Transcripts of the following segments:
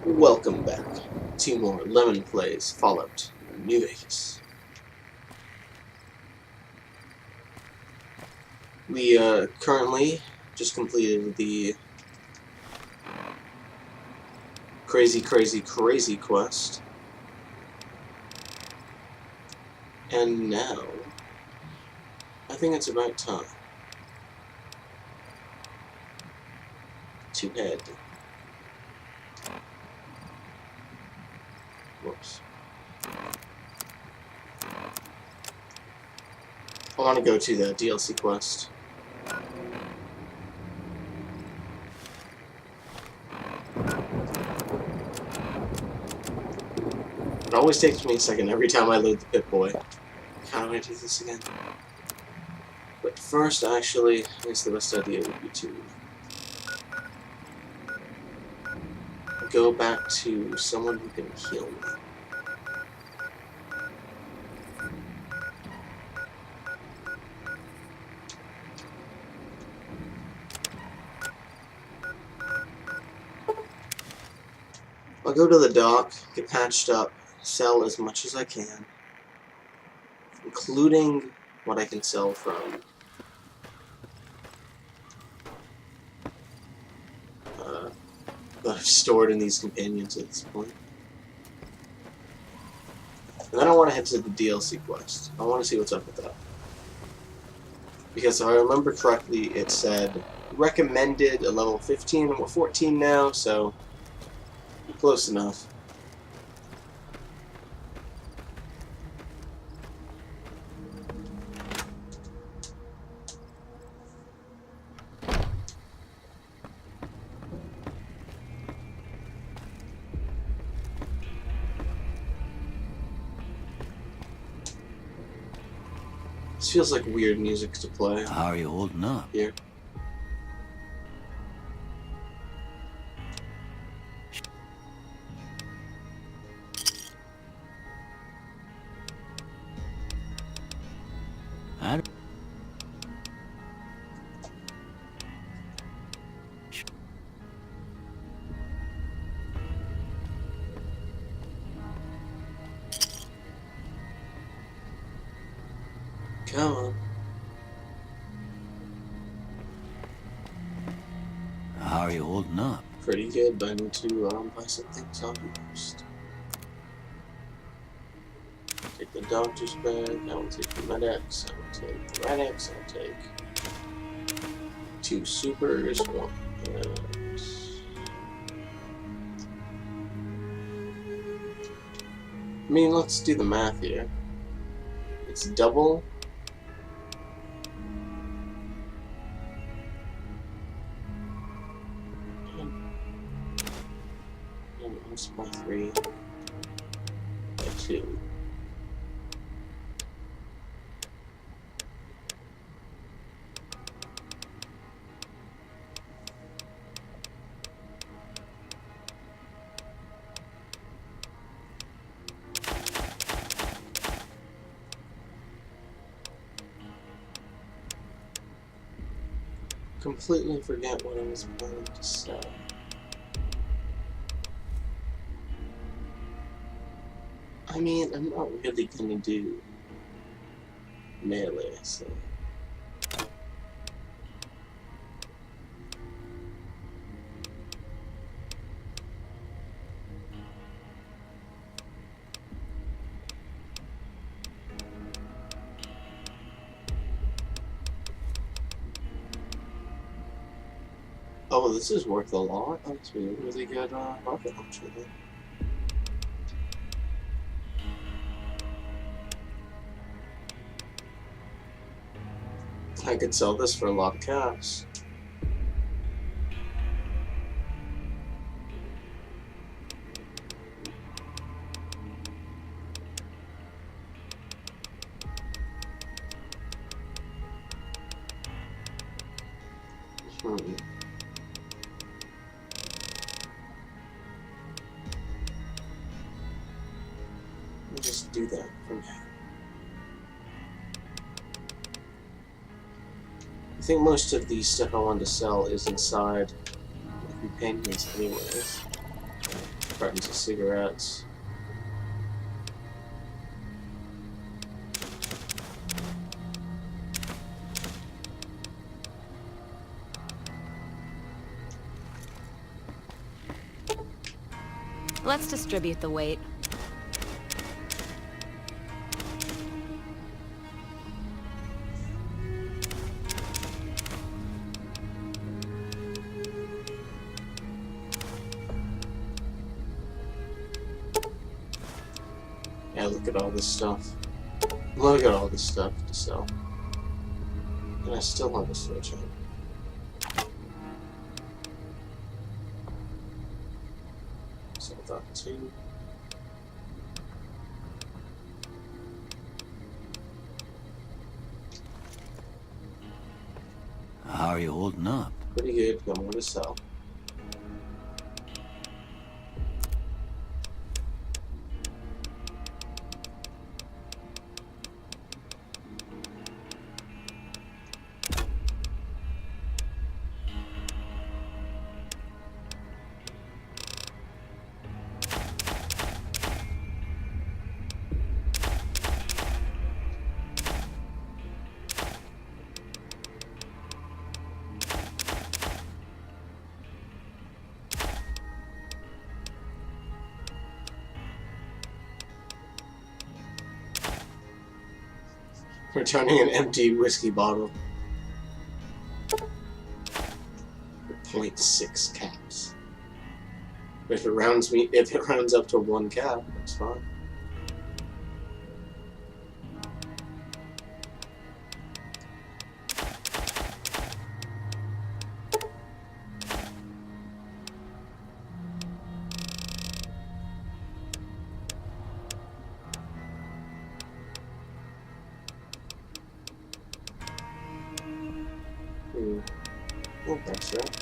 Welcome back to more Lemon Plays Fallout New Vegas. We currently just completed the crazy quest, and now I think it's about time to head. Whoops. I want to go to the DLC quest. It always takes me a second every time I load the Pip-Boy. How do I do this again? But first, actually, I guess the best idea would be to go back to someone who can heal me. I'll go to the dock, get patched up, sell as much as I can, including what I can sell from that I've stored in these companions at this point. And then I want to head to the DLC quest. I want to see what's up with that. Because if I remember correctly, it said recommended a level 15, and we're 14 now, so close enough. This feels like weird music to play. How are you holding up? Here. Come on. How are you holding up? Pretty good, but I need to buy some things on first. Take the doctor's bag, I will take the Med-X, I will take the Red-X, I will take 2 supers, 1 I mean, let's do the math here. It's double. Multiply 3 by 2. Completely forget what I was planning to sell. I mean, I'm not really gonna do melee, so. Oh, this is worth a lot. That's really good rocket launcher then. I could sell this for a lot of cash. I'll just do that for now. I think most of the stuff I want to sell is inside my companions anyways. Cartons of cigarettes. Let's distribute the weight. Yeah, look at all this stuff. Look at all this stuff to sell. And I still have a switch on. So that too. How are you holding up? Pretty good, got more to sell. Returning an empty whiskey bottle. For 0.6 caps. If it rounds up to 1 cap, that's fine. Oh, that's right.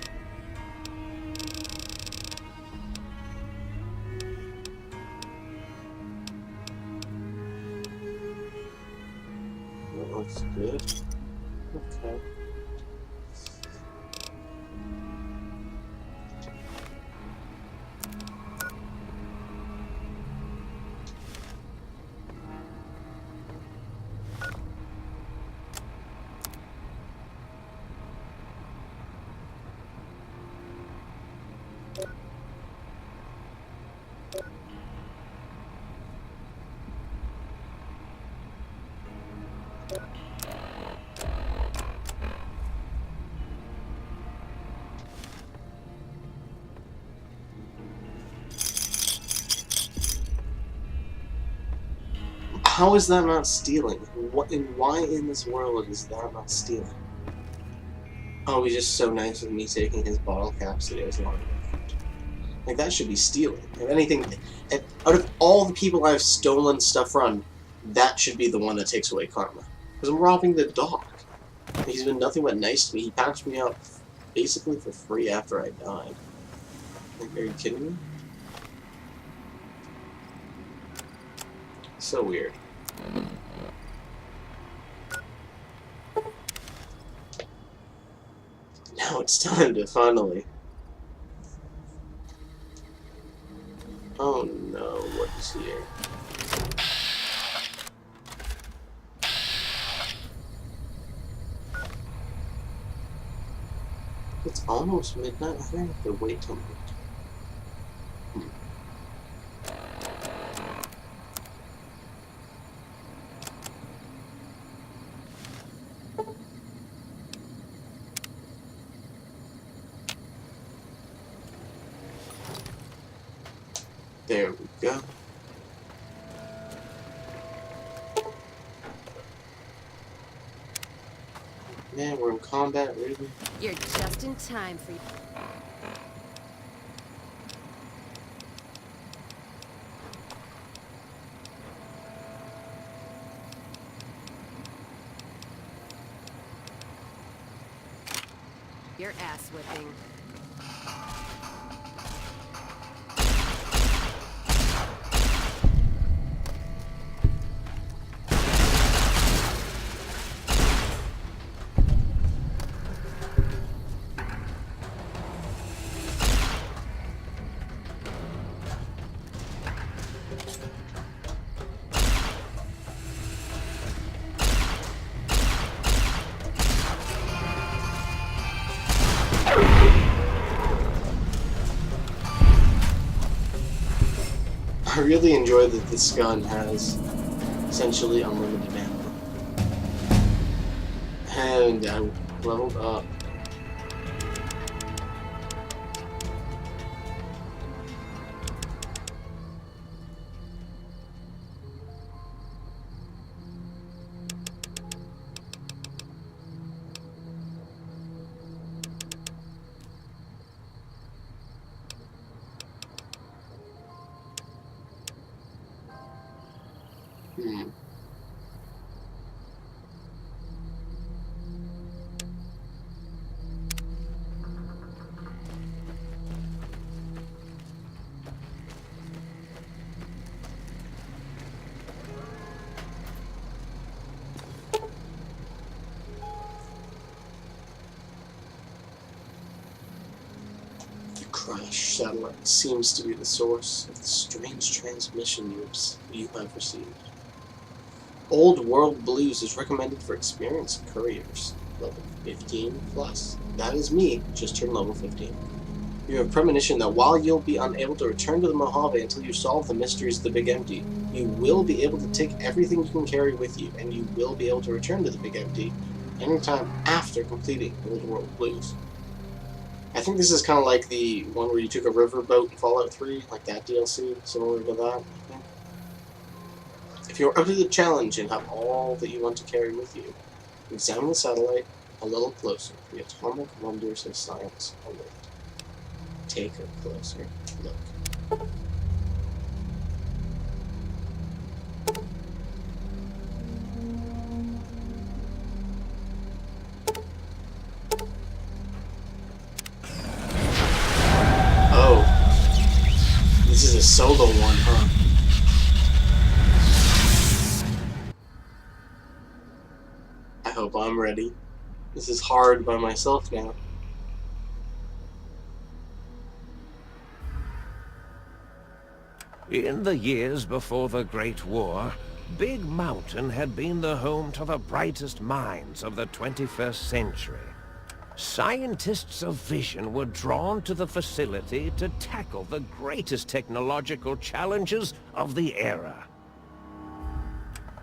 That looks good. Okay. How is that not stealing? Why in this world is that not stealing? Oh, he's just so nice with me taking his bottle caps that he has long left. Like, that should be stealing. If anything, out of all the people I've stolen stuff from, that should be the one that takes away karma. Because I'm robbing the dog. He's been nothing but nice to me. He patched me up basically for free after I died. Like, are you kidding me? So weird. Now it's time to finally... Oh no, what is here? It's almost midnight. I think I have to wait till midnight. There we go. Man, we're in combat, really? You're just in time for your ass whipping. I really enjoy that this gun has essentially unlimited ammo. And I leveled up. Crash satellite seems to be the source of the strange transmission you have received. Old World Blues is recommended for experienced couriers. Level 15 plus. That is me, just turned level 15. You have premonition that while you'll be unable to return to the Mojave until you solve the mysteries of the Big Empty, you will be able to take everything you can carry with you, and you will be able to return to the Big Empty anytime after completing Old World Blues. I think this is kind of like the one where you took a riverboat in Fallout 3, like that DLC, similar to that, I think. If you're up to the challenge and have all that you want to carry with you, examine the satellite a little closer. The atomic wonders of science await. Take a closer look. This is a solo one, huh? I hope I'm ready. This is hard by myself now. In the years before the Great War, Big Mountain had been the home to the brightest minds of the 21st century. Scientists of vision were drawn to the facility to tackle the greatest technological challenges of the era.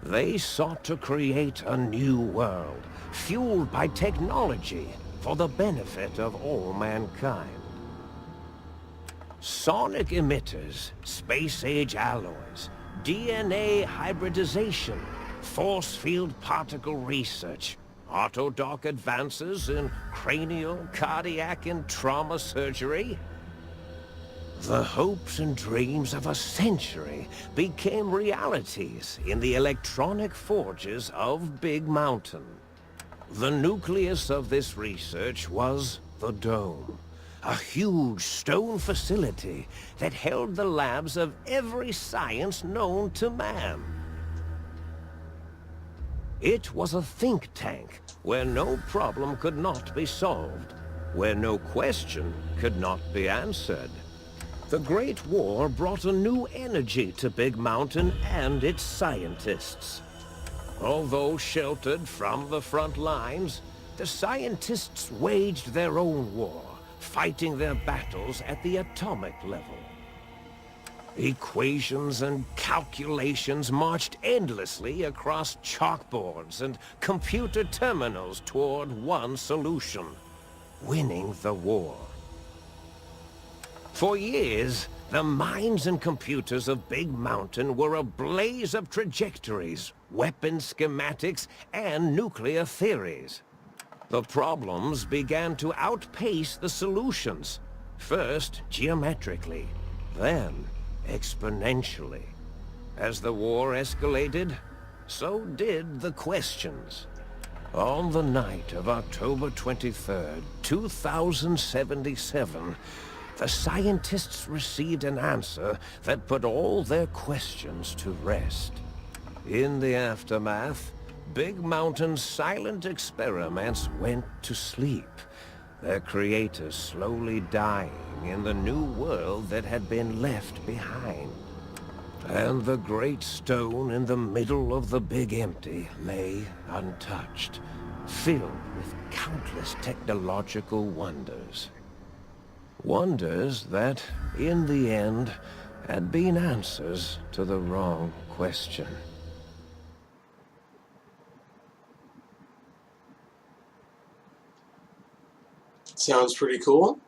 They sought to create a new world, fueled by technology for the benefit of all mankind. Sonic emitters, space-age alloys, DNA hybridization, force field particle research, autodoc advances in cranial, cardiac, and trauma surgery. The hopes and dreams of a century became realities in the electronic forges of Big Mountain. The nucleus of this research was the Dome, a huge stone facility that held the labs of every science known to man. It was a think tank where no problem could not be solved, where no question could not be answered. The Great War brought a new energy to Big Mountain and its scientists. Although sheltered from the front lines, the scientists waged their own war, fighting their battles at the atomic level. Equations and calculations marched endlessly across chalkboards and computer terminals toward one solution: winning the war. For years, the minds and computers of Big Mountain were a blaze of trajectories, weapon schematics, and nuclear theories. The problems began to outpace the solutions, first geometrically, then exponentially. As the war escalated, so did the questions. On the night of October 23rd, 2077, the scientists received an answer that put all their questions to rest. In the aftermath, Big Mountain's silent experiments went to sleep, their creators slowly dying in the new world that had been left behind. And the great stone in the middle of the Big Empty lay untouched, filled with countless technological wonders. Wonders that, in the end, had been answers to the wrong question. Sounds pretty cool.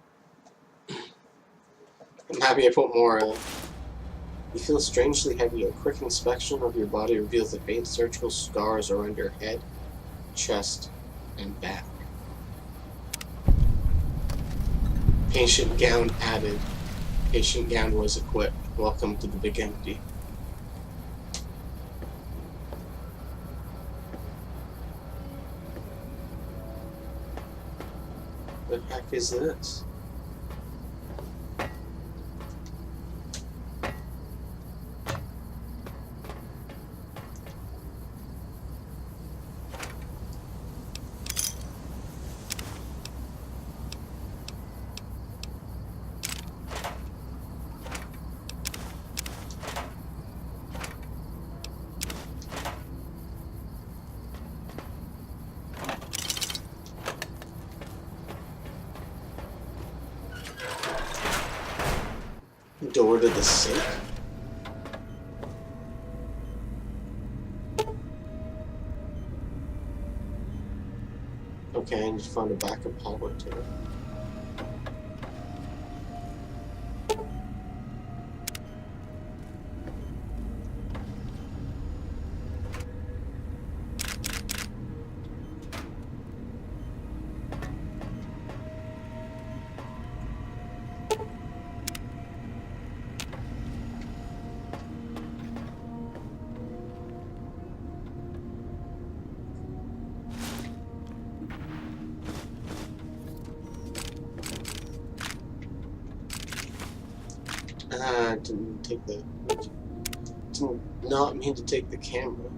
I'm happy I put more. You feel strangely heavy. A quick inspection of your body reveals that faint surgical scars around your head, chest, and back. Patient gown added. Patient gown was equipped. Welcome to the Big Empty. What the heck is this? Door to the sink? Okay, I need to find a backup hallway to it. Didn't take the... Did not mean to take the camera.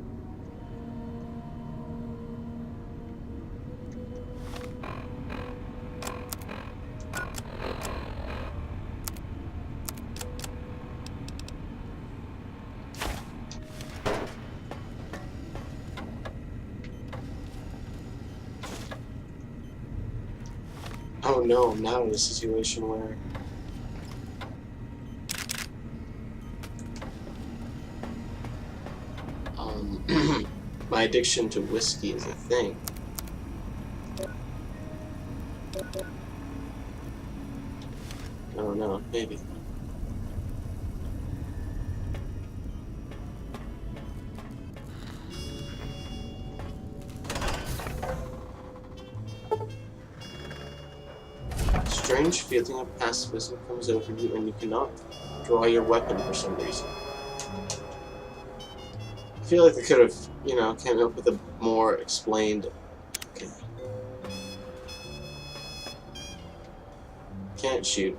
Oh no, I'm now in a situation where my addiction to whiskey is a thing. I don't know, maybe. Strange feeling of pacifism comes over you and you cannot draw your weapon for some reason. I feel like they could have, you know, came up with a more explained... Okay. Can't shoot.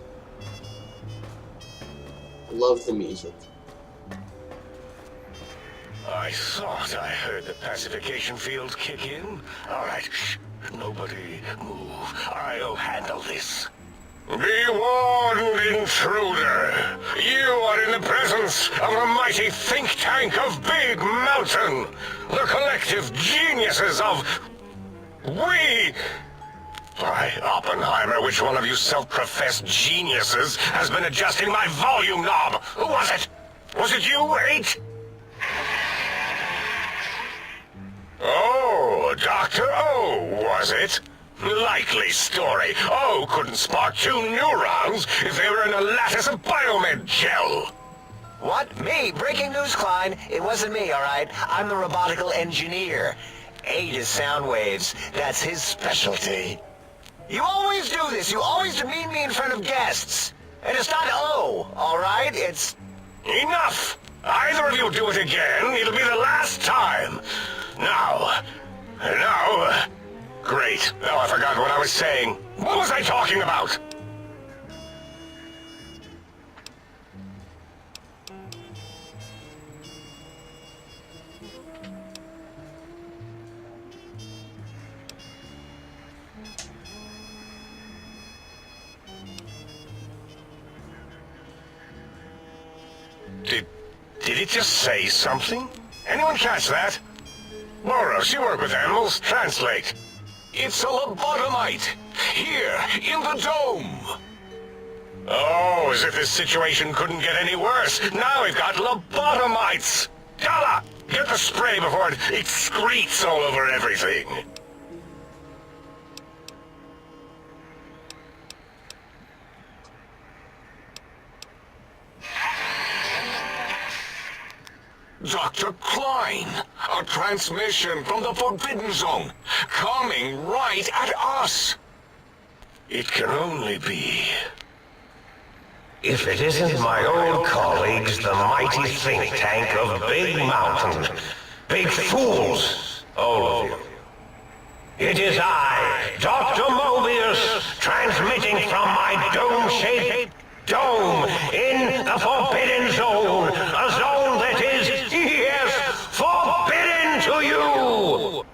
Love the music. I thought I heard the pacification field kick in. Alright, shh. Nobody move. I'll handle this. Be warned, intruder. You are in the presence of the mighty think tank of Big Mountain. The collective geniuses of... We... Why, Oppenheimer, which one of you self-professed geniuses has been adjusting my volume knob? Who was it? Was it you, 8? Oh, Dr. O, was it? Likely story. O couldn't spark 2 neurons if they were in a lattice of biomed gel. What? Me? Breaking news, Klein. It wasn't me, all right? I'm the robotical engineer. 8 is sound waves. That's his specialty. You always do this. You always demean me in front of guests. And it's not O, all right? It's... Enough! Either of you do it again, it'll be the last time. Now... Great. Now I forgot what I was saying. What was I talking about? Did it just say something? Anyone catch that? Boros, you work with animals. Translate. It's a lobotomite. Here, in the dome. Oh, as if this situation couldn't get any worse. Now we've got lobotomites. Dalla, get the spray before it excretes all over everything. Dr. Klein, a transmission from the Forbidden Zone, coming right at us. It can only be. If it isn't my old colleagues, the mighty think tank of Big Mountain. Big fools, all of you. It is I, Dr. Mobius, transmitting from my dome-shaped dome in the Forbidden Zone. A zone that is, yes, forbidden to you!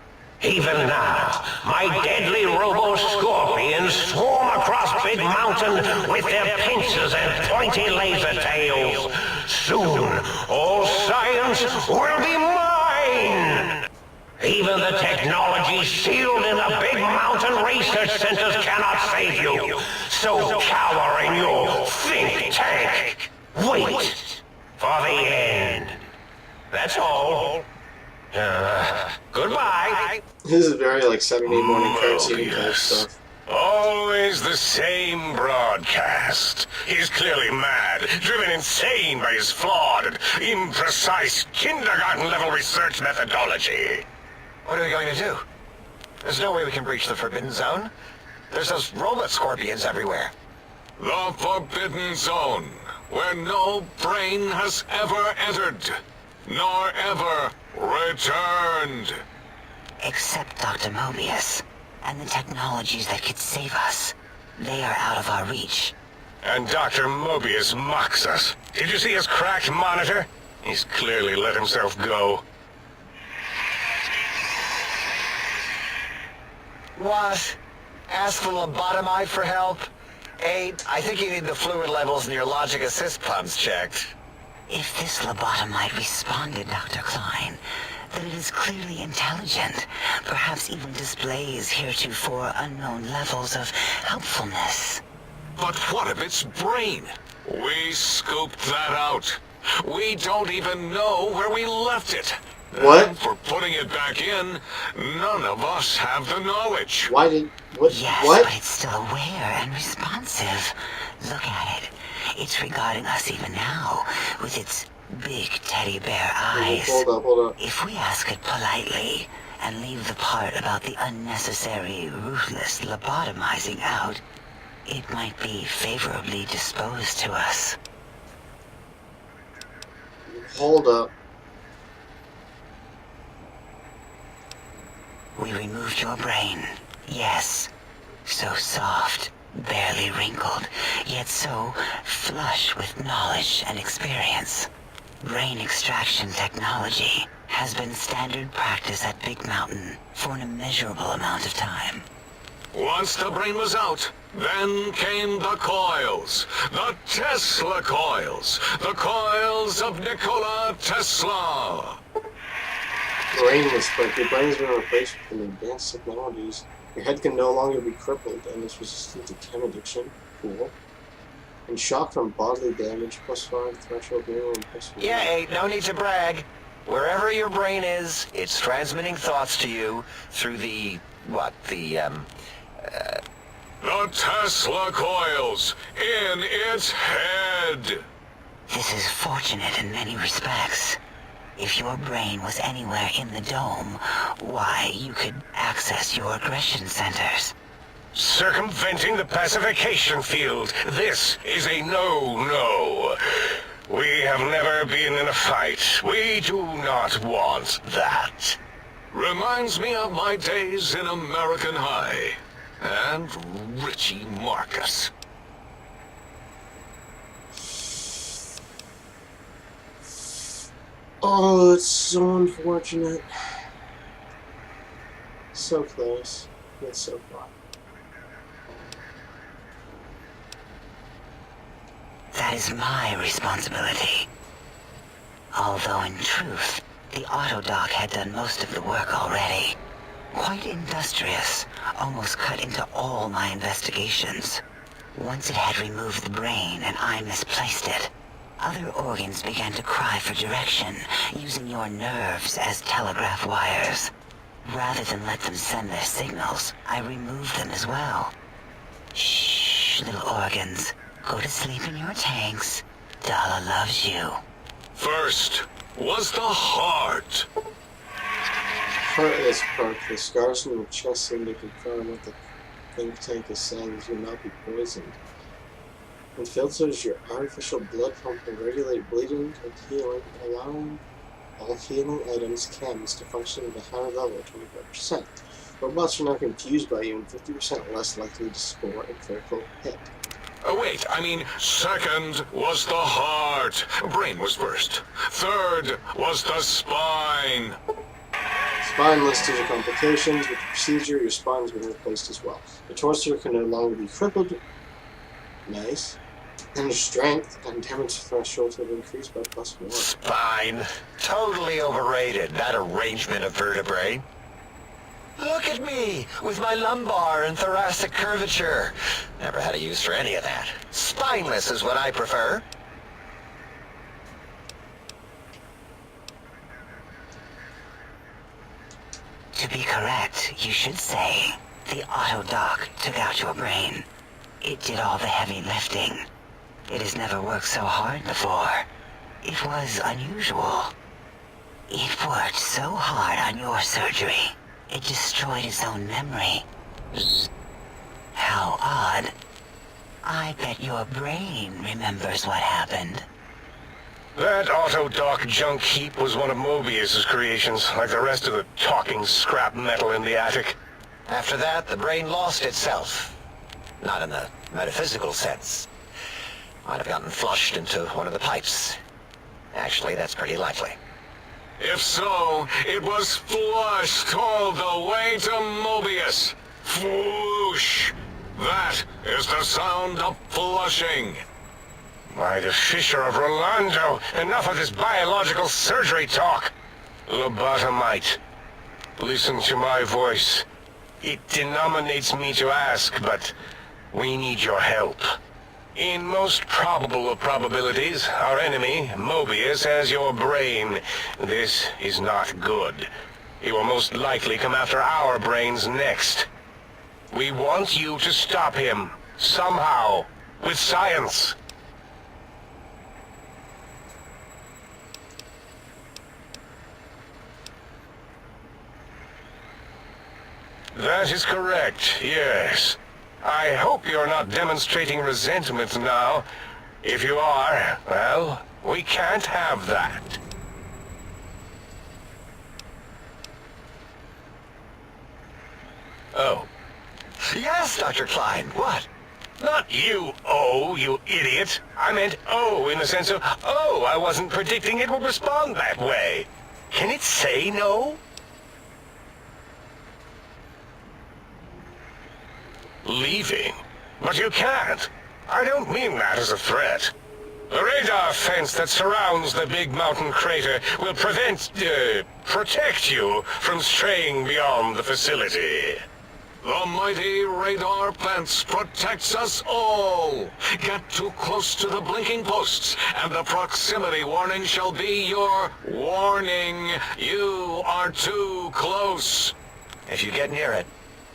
Even now, my deadly robo-scorpions swarm across Big Mountain with their pincers and pointy laser tails. Soon, all science will be mine! Even the technology sealed in the Big Mountain research centers cannot save you. So cower in your think tank. Wait for the end. That's all. Goodbye. This is very like Saturday morning cartoon kind of stuff. Always the same broadcast. He's clearly mad, driven insane by his flawed and imprecise kindergarten-level research methodology. What are we going to do? There's no way we can breach the Forbidden Zone. There's those robot scorpions everywhere. The Forbidden Zone, where no brain has ever entered, nor ever returned. Except Dr. Mobius, and the technologies that could save us. They are out of our reach. And Dr. Mobius mocks us. Did you see his cracked monitor? He's clearly let himself go. What? Ask the lobotomite for help? I think you need the fluid levels in your logic assist pumps checked. If this lobotomite responded, Dr. Klein, then it is clearly intelligent, perhaps even displays heretofore unknown levels of helpfulness. But what of its brain? We scooped that out. We don't even know where we left it. What? And for putting it back in, none of us have the knowledge. Why did... What? Yes, What? but it's still aware and responsive. Look at it. It's regarding us even now, with its big teddy bear eyes. Hold up. If we ask it politely, and leave the part about the unnecessary, ruthless lobotomizing out, it might be favorably disposed to us. Hold up. We removed your brain, yes. So soft, barely wrinkled, yet so flush with knowledge and experience. Brain extraction technology has been standard practice at Big Mountain for an immeasurable amount of time. Once the brain was out, then came the coils. The Tesla coils. The coils of Nikola Tesla. Brain was split. Your brain has been replaced with advanced technologies. Your head can no longer be crippled and is resistant to chem addiction. Cool. And shock from bodily damage, +5 threshold minimum, +1. Yeah, no need to brag. Wherever your brain is, it's transmitting thoughts to you through the Tesla coils in its head. This is fortunate in many respects. If your brain was anywhere in the dome, why, you could access your aggression centers. Circumventing the pacification field. This is a no-no. We have never been in a fight. We do not want that. Reminds me of my days in American High. And Richie Marcus. Oh, it's so unfortunate. So close, yet so far. That is my responsibility. Although in truth, the autodoc had done most of the work already. Quite industrious, almost cut into all my investigations. Once it had removed the brain and I misplaced it, other organs began to cry for direction, using your nerves as telegraph wires. Rather than let them send their signals, I removed them as well. Shh, little organs. Go to sleep in your tanks. Dala loves you. First was the heart. Heart is perked. The scars from your chest seem to confirm what the think tank is saying. You will not be poisoned. It filters your artificial blood pump and regulate bleeding and healing, allowing all healing items chems to function at a higher level, 25%. Robots are now confused by you and 50% less likely to score a critical hit. Wait, I mean, second was the heart. Brain was first. Third was the spine. Spine listed your complications. With the procedure, your spine has been replaced as well. Your torso can no longer be crippled. Nice. And your strength and damage threshold have increased by +1. Spine. Totally overrated, that arrangement of vertebrae. Look at me, with my lumbar and thoracic curvature. Never had a use for any of that. Spineless is what I prefer. To be correct, you should say, the auto-dock took out your brain. It did all the heavy lifting. It has never worked so hard before. It was unusual. It worked so hard on your surgery, it destroyed its own memory. How odd. I bet your brain remembers what happened. That auto-dock junk heap was one of Mobius's creations, like the rest of the talking scrap metal in the attic. After that, the brain lost itself. Not in the metaphysical sense. Might have gotten flushed into one of the pipes. Actually, that's pretty likely. If so, it was flushed all the way to Mobius. Flush! That is the sound of flushing. By the Fisher of Rolando, enough of this biological surgery talk. Lobotomite, listen to my voice. It denominates me to ask, but we need your help. In most probable of probabilities, our enemy, Mobius, has your brain. This is not good. He will most likely come after our brains next. We want you to stop him, somehow, with science. That is correct, yes. I hope you're not demonstrating resentment now. If you are, well, we can't have that. Oh. Yes, Dr. Klein, what? Not you, oh, you idiot. I meant oh in the sense of, oh, I wasn't predicting it would respond that way. Can it say no? Leaving? But you can't. I don't mean that as a threat. The radar fence that surrounds the big mountain crater will protect you from straying beyond the facility. The mighty radar fence protects us all. Get too close to the blinking posts, and the proximity warning shall be your warning. You are too close. If you get near it,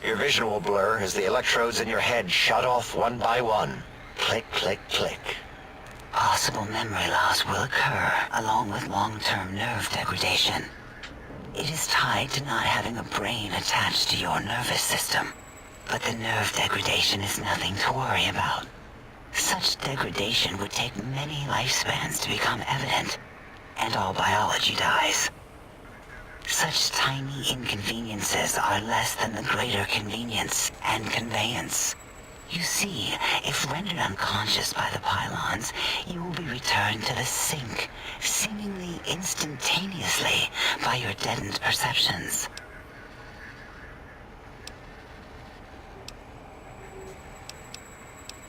your vision will blur as the electrodes in your head shut off one by one. Click, click, click. Possible memory loss will occur, along with long-term nerve degradation. It is tied to not having a brain attached to your nervous system. But the nerve degradation is nothing to worry about. Such degradation would take many lifespans to become evident, and all biology dies. Such tiny inconveniences are less than the greater convenience and conveyance. You see, if rendered unconscious by the pylons, you will be returned to the sink, seemingly instantaneously, by your deadened perceptions.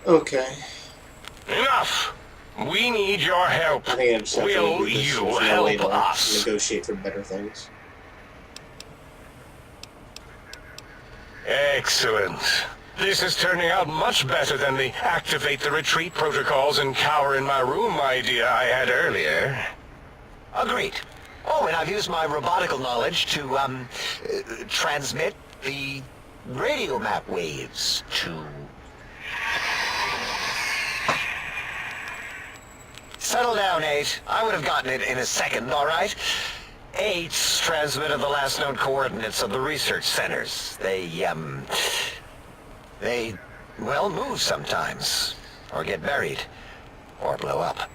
Okay. Enough! We need your help. I think I just have to Will do this. you There's no way help to us? negotiate for better things. Excellent. This is turning out much better than the activate the retreat protocols and cower in my room idea I had earlier. Agreed. Oh, and I've used my robotical knowledge to, transmit the radio map waves to... Settle down, 8. I would have gotten it in a second, all right? 8's transmitted the last known coordinates of the research centers. They, well, move sometimes. Or get buried. Or blow up.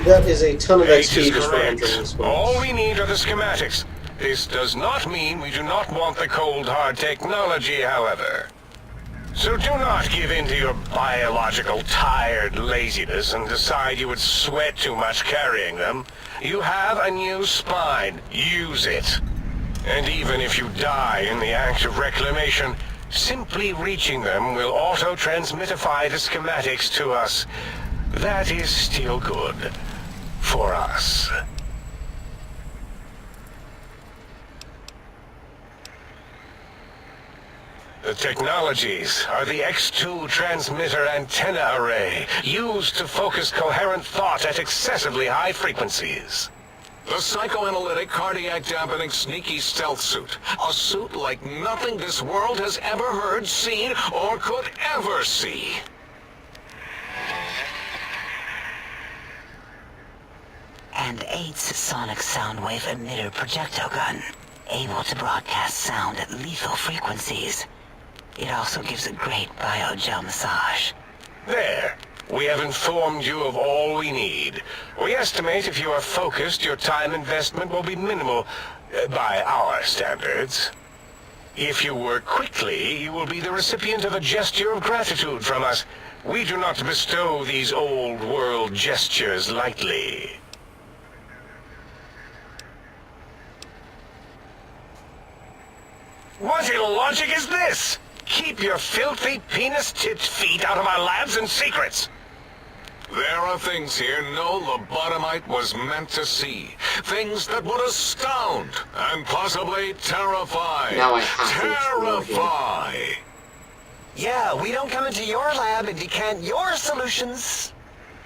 That is a ton of 8 XP is just for entering correct. this All place. we need are the schematics. This does not mean we do not want the cold hard technology, however. So do not give in to your biological tired laziness and decide you would sweat too much carrying them. You have a new spine. Use it. And even if you die in the act of reclamation, simply reaching them will auto-transmitify the schematics to us. That is still good. For us. The technologies are the X2 transmitter antenna array, used to focus coherent thought at excessively high frequencies. The psychoanalytic, cardiac dampening, sneaky stealth suit. A suit like nothing this world has ever heard, seen, or could ever see. And 8's sonic sound wave emitter projectile gun, able to broadcast sound at lethal frequencies. It also gives a great biogel massage. There. We have informed you of all we need. We estimate if you are focused, your time investment will be minimal, by our standards. If you work quickly, you will be the recipient of a gesture of gratitude from us. We do not bestow these old world gestures lightly. What illogic is this? Keep your filthy penis-tipped feet out of our labs and secrets! There are things here no lobotomite was meant to see. Things that would astound and possibly terrify. Now I have to explore here. Terrify! Yeah, we don't come into your lab and decant your solutions.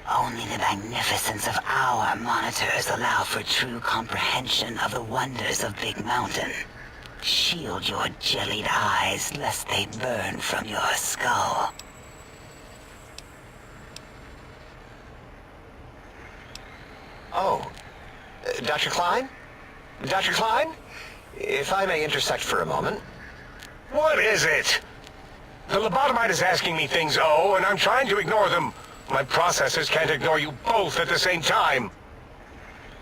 Only the magnificence of our monitors allow for true comprehension of the wonders of Big Mountain. Shield your jellied eyes lest they burn from your skull. Oh, Dr. Klein? Dr. Klein? If I may intersect for a moment. What is it? The lobotomite is asking me things, and I'm trying to ignore them. My processors can't ignore you both at the same time.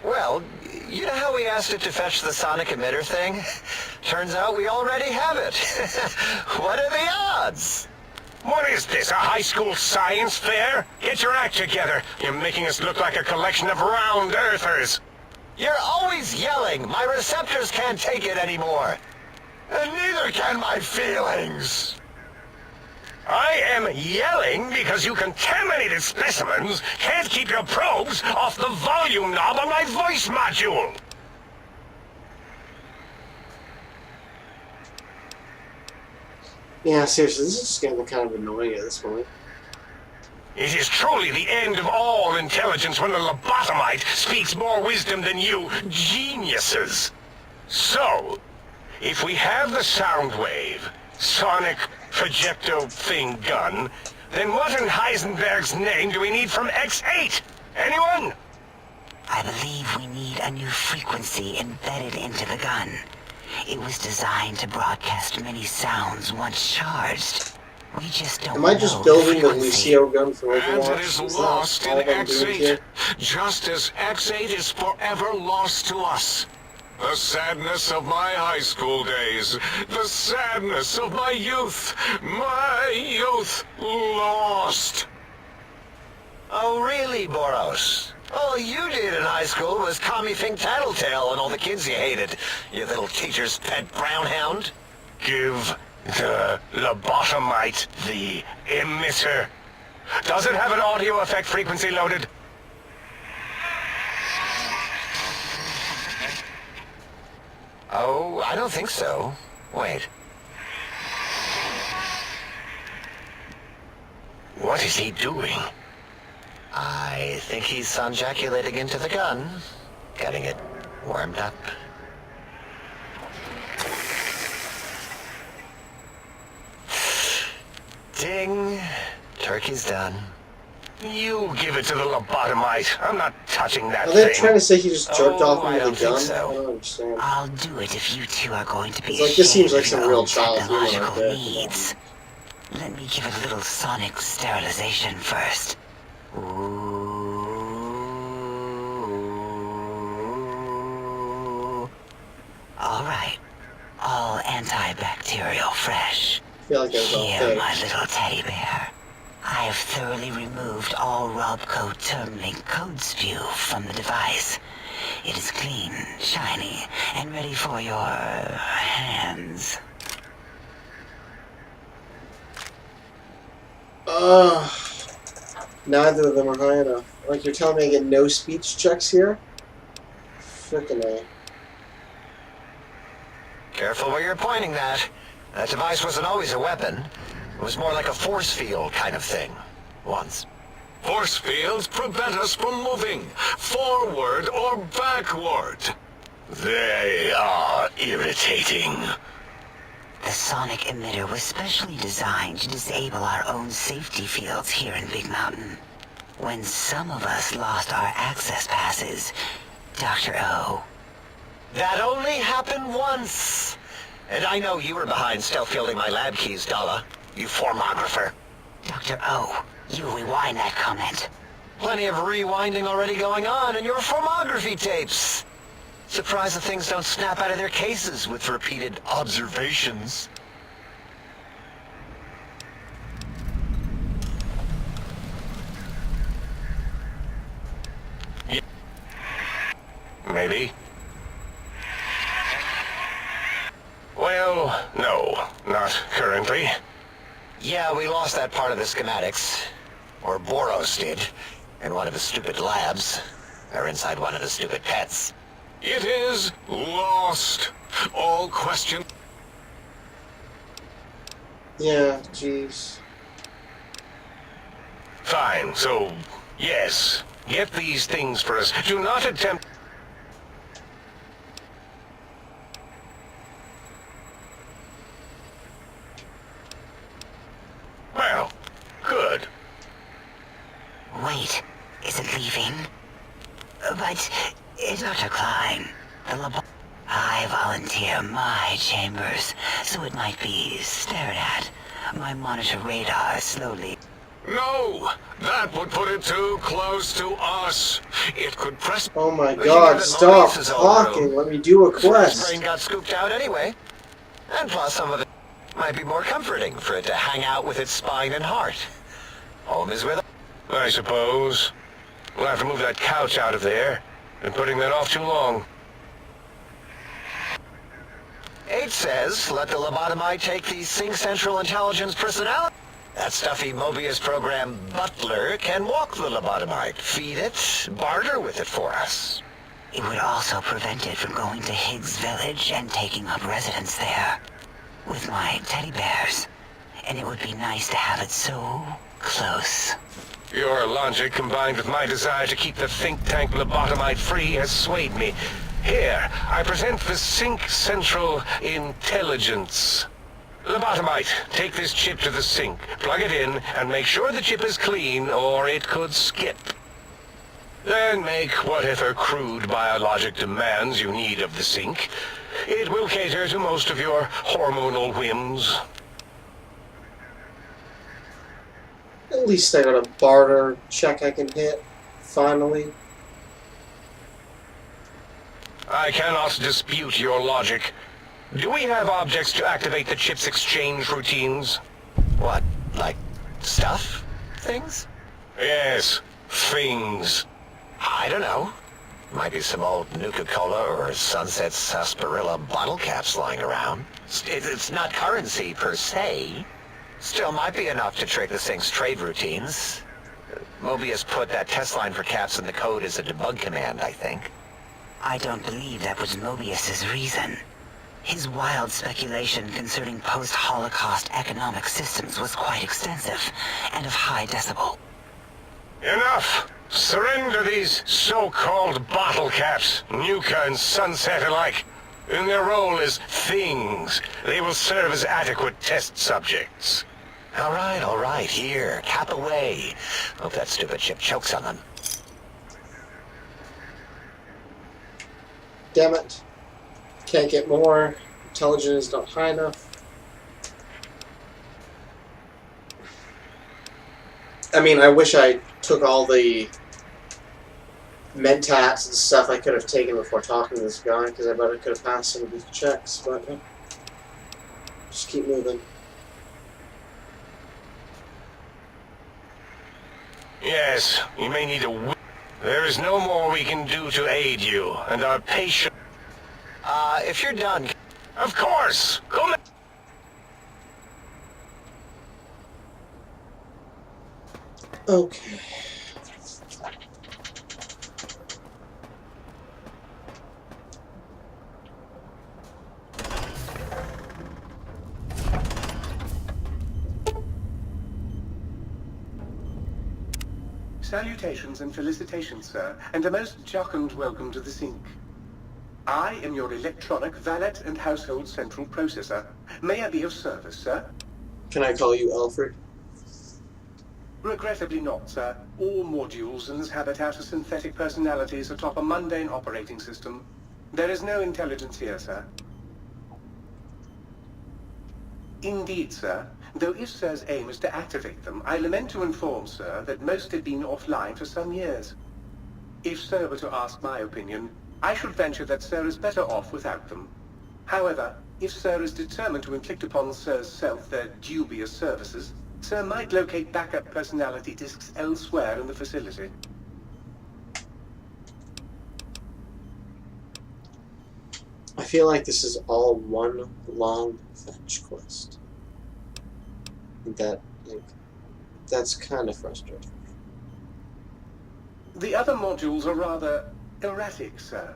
Well, you know how we asked it to fetch the sonic emitter thing? Turns out we already have it. What are the odds? What is this, a high school science fair? Get your act together. You're making us look like a collection of round earthers. You're always yelling. My receptors can't take it anymore. And neither can my feelings. I am yelling because you contaminated specimens can't keep your probes off the volume knob on my voice module. Yeah, seriously, this is just getting kind of annoying at this point. It is truly the end of all intelligence when the lobotomite speaks more wisdom than you geniuses. So, if we have the sound wave, sonic projecto thing gun, then what in Heisenberg's name do we need from X8? Anyone? I believe we need a new frequency embedded into the gun. It was designed to broadcast many sounds once charged. We just don't Am I just know building the frequency. Lucio gun from And Overwatch? it is that lost all in I'm doing here? X8, just as X8 is forever lost to us. The sadness of my high school days, the sadness of my youth lost. Oh, really, Boros? All you did in high school was call me Fink Tattletale and all the kids you hated, you little teacher's pet brown hound. Give the lobotomite the emitter. Does it have an audio effect frequency loaded? Oh, I don't think so. Wait. What is he doing? I think he's sunjaculating into the gun, getting it warmed up. Ding. Turkey's done. You give it to the lobotomite. I'm not touching that Are they thing. trying to say he just jerked Oh, off I into don't the think gun? so. I don't understand. I'll do it if you two are going to be It's like, this seems ashamed like of some your real own child humor right technological there. needs. Let me give it a little sonic sterilization first. Ooh. All right. All antibacterial fresh. I feel like that was all Here, fake. my little teddy bear. I have thoroughly removed all Robco term-link code spew from the device. It is clean, shiny, and ready for your hands. Neither of them are high enough. Like, you're telling me I get no speech checks here? Frickin' A. Careful where you're pointing that. That device wasn't always a weapon. It was more like a force field kind of thing. Once. Force fields prevent us from moving forward or backward. They are irritating. The sonic emitter was specially designed to disable our own safety fields here in Big Mountain. When some of us lost our access passes, Dr. O. That only happened once. And I know you were behind stealth fielding my lab keys, Dalla. You formographer. Dr. O, you rewind that comment. Plenty of rewinding already going on in your formography tapes. Surprised the things don't snap out of their cases with repeated observations. Maybe. Well, no, not currently. Yeah, we lost that part of the schematics. Or Boros did. In one of his stupid labs. Or inside one of his stupid pets. It is lost. All question. Yeah, jeez. Fine, so, yes. Get these things for us. Do not attempt... Well, good. Wait, is it leaving? But, Dr. Klein, the I volunteer my chambers, so it might be stared at. My monitor radar slowly... No, that would put it too close to us. It could press. Oh my You god, got it, stop Maurice is all talking. Let me do a His quest. brain got scooped out anyway. And plus some of it might be more comforting for it to hang out with its spine and heart. Home is with... I suppose. We'll have to move that couch out of there. Been putting that off too long. 8 says, let the lobotomite take the Sync Central Intelligence personality. That stuffy Mobius program butler can walk the lobotomite, feed it, barter with it for us. It would also prevent it from going to Higgs Village and taking up residence there. With my teddy bears. And it would be nice to have it so close. Your logic, combined with my desire to keep the think tank lobotomite free, has swayed me. Here, I present the Sync Central Intelligence. Lobotomite, take this chip to the sink, plug it in, and make sure the chip is clean, or it could skip. Then make whatever crude biologic demands you need of the sink. It will cater to most of your hormonal whims. At least I got a barter check I can hit. Finally. I cannot dispute your logic. Do we have objects to activate the chip's exchange routines? What, like stuff? Things? Yes, things. I don't know. Might be some old Nuka-Cola or Sunset Sarsaparilla bottle caps lying around. It's not currency per se. Still might be enough to trick the thing's trade routines. Mobius put that test line for caps in the code as a debug command, I think. I don't believe that was Mobius's reason. His wild speculation concerning post-Holocaust economic systems was quite extensive and of high decibel. Enough! Surrender these so-called bottle caps, Nuka and Sunset alike. In their role as things, they will serve as adequate test subjects. All right, here, cap away. Hope that stupid ship chokes on them. Damn it. Can't get more. Intelligence is not high enough. I mean, I wish I took all the mentats and stuff I could have taken before talking to this guy, because I bet I could have passed some of these checks, but just keep moving. Yes, you may need a There is no more we can do to aid you, and our patient... If you're done... Of course! Come... Okay. Salutations and felicitations, sir, and a most jocund welcome to the sink. I am your electronic valet and household central processor. May I be of service, sir? Can I call you Alfred? Regrettably not, sir. All modules in this habitat are synthetic personalities atop a mundane operating system. There is no intelligence here, sir. Indeed, sir. Though if Sir's aim is to activate them, I lament to inform, sir, that most have been offline for some years. If Sir were to ask my opinion, I should venture that Sir is better off without them. However, if Sir is determined to inflict upon Sir's self their dubious services, Sir might locate backup personality disks elsewhere in the facility. I feel like this is all one long fetch quest. That's kind of frustrating. The other modules are rather erratic, sir.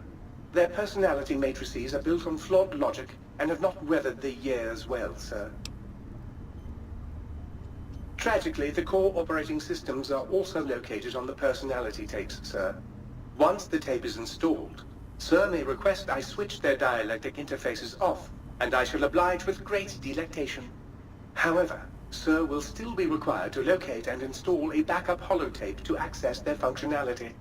Their personality matrices are built on flawed logic and have not weathered the years well, sir. Tragically, the core operating systems are also located on the personality tapes, sir. Once the tape is installed, Sir may request I switch their dialectic interfaces off, and I shall oblige with great delectation. However, Sir will still be required to locate and install a backup holotape to access their functionality.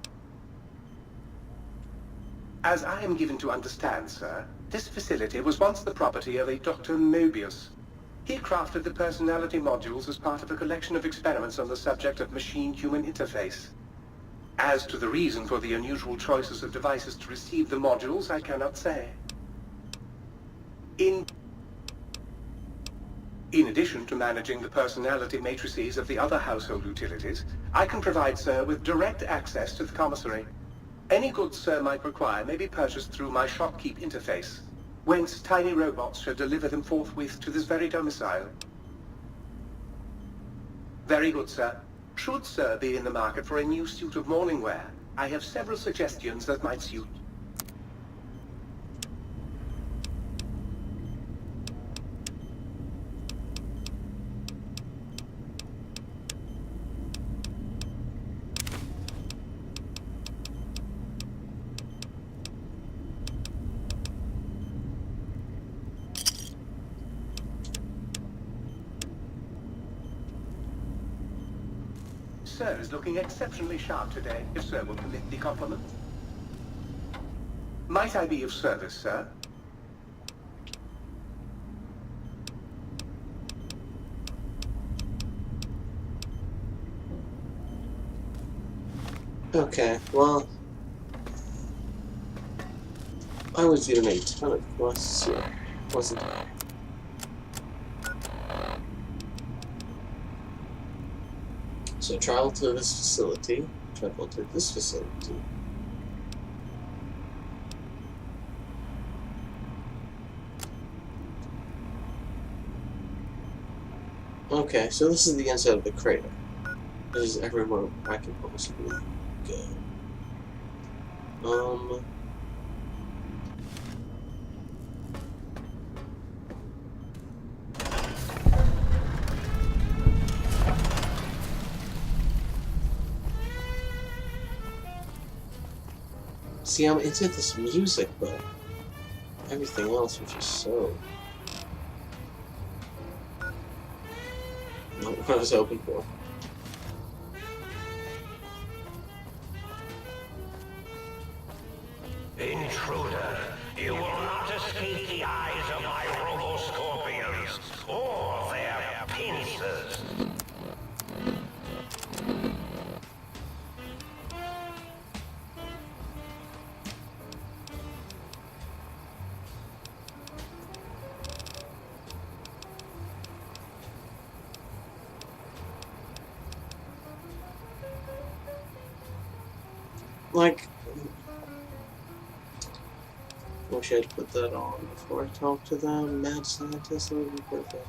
As I am given to understand, sir, this facility was once the property of a Dr. Mobius. He crafted the personality modules as part of a collection of experiments on the subject of machine-human interface. As to the reason for the unusual choices of devices to receive the modules, I cannot say. In addition to managing the personality matrices of the other household utilities, I can provide Sir with direct access to the commissary. Any goods Sir might require may be purchased through my shopkeep interface, whence tiny robots shall deliver them forthwith to this very domicile. Very good, sir. Should Sir be in the market for a new suit of morning wear, I have several suggestions that might suit. Sir is looking exceptionally sharp today, if Sir will permit the compliment. Might I be of service, sir? Okay, well, I was doing a ton of quests here, wasn't I? So travel to this facility, travel to this facility. Okay, so this is the inside of the crater. This is everywhere I can possibly go. See, I'm into this music, but everything else was just so... Not what I was hoping for. Intruder, you will not escape the eyes of my robo-scorpions or their pincers. Like... Wish I'd put that on before I talk to them. Mad scientist, that would be perfect.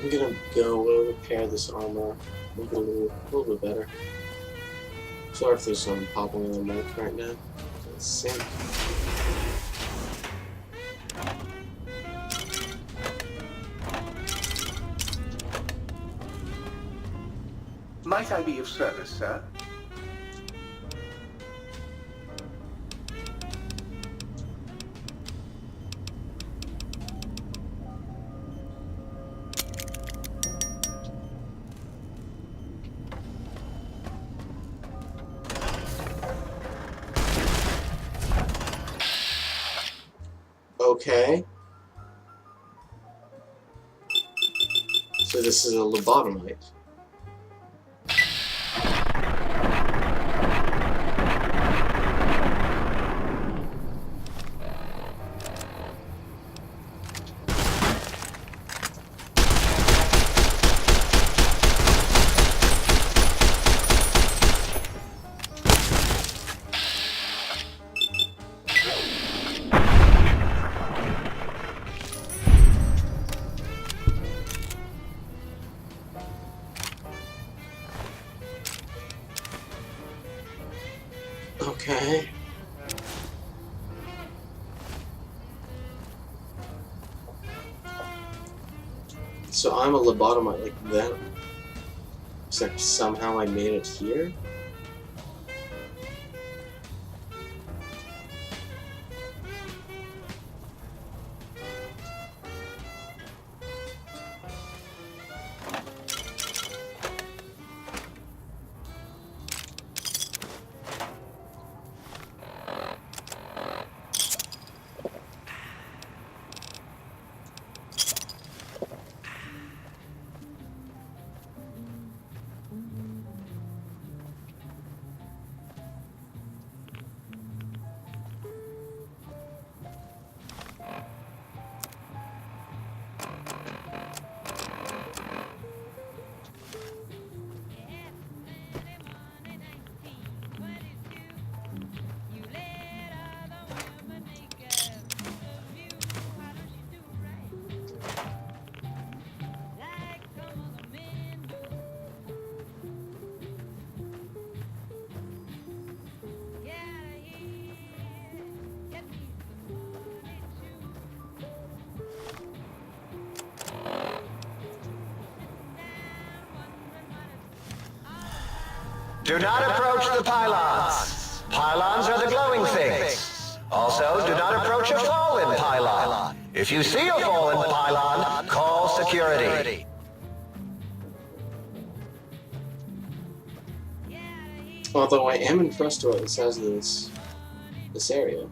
I'm gonna go repair this armor, make it a little bit better. Sorry if there's some popping on the mic right now. Let's see. Might I be of service, sir? Okay. So this is a lobotomite. Okay. So I'm a lobotomite like them. Except somehow I made it here? Do not approach the pylons. Pylons are the glowing things. Also, do not approach a fallen pylon. If you see a fallen pylon, call security. Although I am impressed with the size of this area.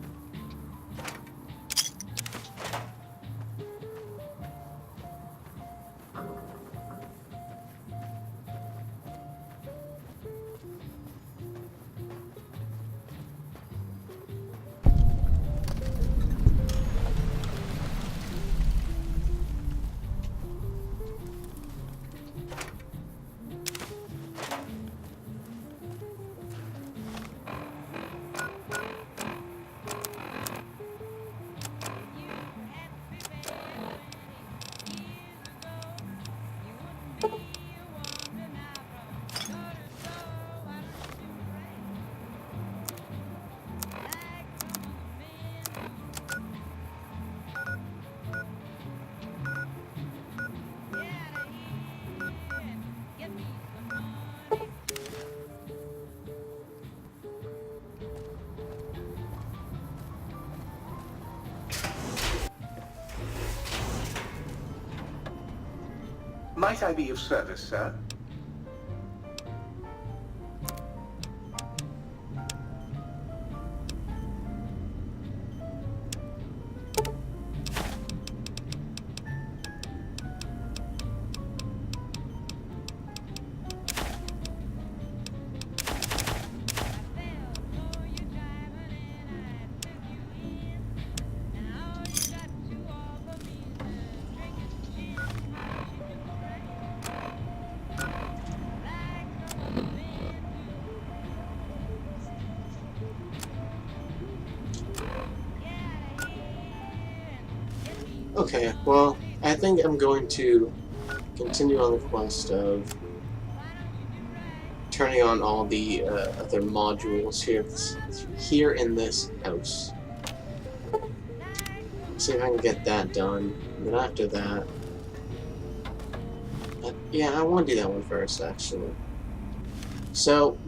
Might I be of service, sir? Okay, well, I think I'm going to continue on the quest of turning on all the other modules here in this house. See if I can get that done. And then after that, yeah, I want to do that one first, actually. So,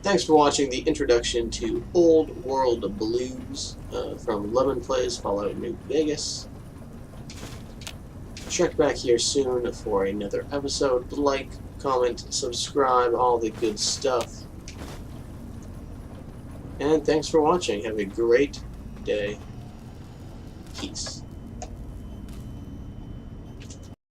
thanks for watching the introduction to Old World Blues from Lemon Plays Fallout New Vegas. Check back here soon for another episode. Like, comment, subscribe, all the good stuff. And thanks for watching. Have a great day. Peace.